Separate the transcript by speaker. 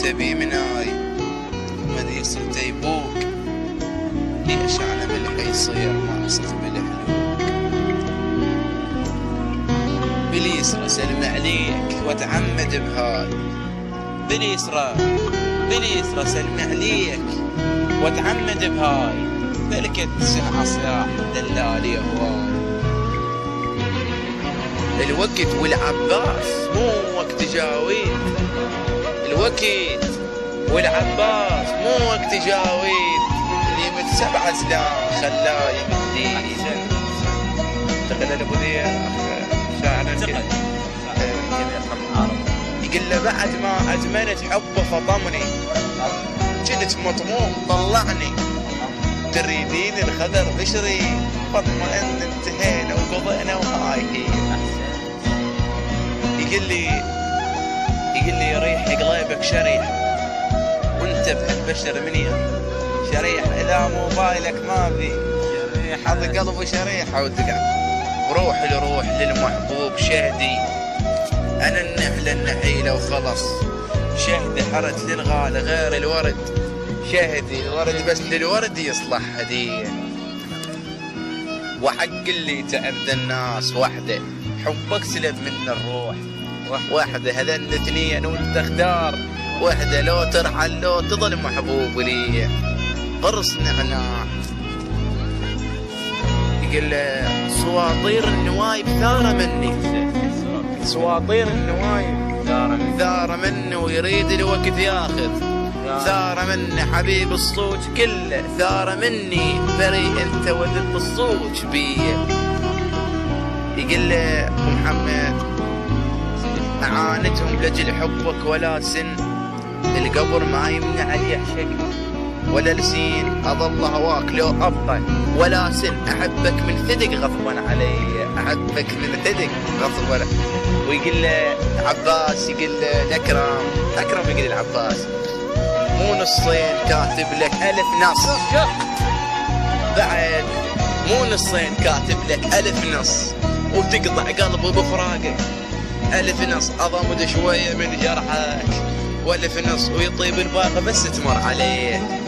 Speaker 1: تبي مناي ومن يصل تيبوك، ليش على ملح يصير ما صرت بالحلوك. باليسرى سلم عليك واتعمد بهاي، باليسرى سلم عليك واتعمد بهاي، ذلك سنة صياح دلالي هواي. الوقت والعباس مو وقت جاويد، الوقت والعباس مو وقت جاويد، اللي من 7 سلام خلاه يمديد. تقل ابو ذي شاعر يقول له بعد ما ادمنت حبه فطمني، كنت مطموح طلعني، تريدين الخضر بشري فاطمئن انتهينا وقضينا وهاي هي. يقول لي ريح قليبك شريح وانت بهالبشر منيح، شريح اذا موبايلك ما في شريح هذا قلبه شريحه وتقع. وروح للمحبوب شهدي، انا النحله النحيله وخلص، شهدي حرت للغالي غير الورد، شهدي الورد بس للورد يصلح هديه. وحق اللي تعبد الناس وحده، حبك سلب من الروح وحده، هذا الاثنين وانت اختار وحده، لو ترحل لو تظل محبوب لي قرص نعناع. يقول سواطير النوايب ثاره مني، سواطير النوايب ثاره مني، ويريد الوقت ياخذ ثاره مني، حبيب الصوت كله ثاره مني، بريء انت ودد الصوت بيه. يقول له ابو محمد أعانتهم لجل حبك ولا سن، القبر ما يمنع يحشق ولا لسين، أظل هواك لو أبقى ولا سن، أحبك من ثدق غصبا علي، أحبك من ثدق غصبا. ويقول له عباس، يقول له أكرم يقول العباس مو نصين كاتب لك 1000 نص، بعد مو نصين كاتب لك 1000 نص، وتقطع قلبه بفراقك 1000 نص، أضمد شوية من جرحك و1000 نص، ويطيب الباقي بس تمر عليه.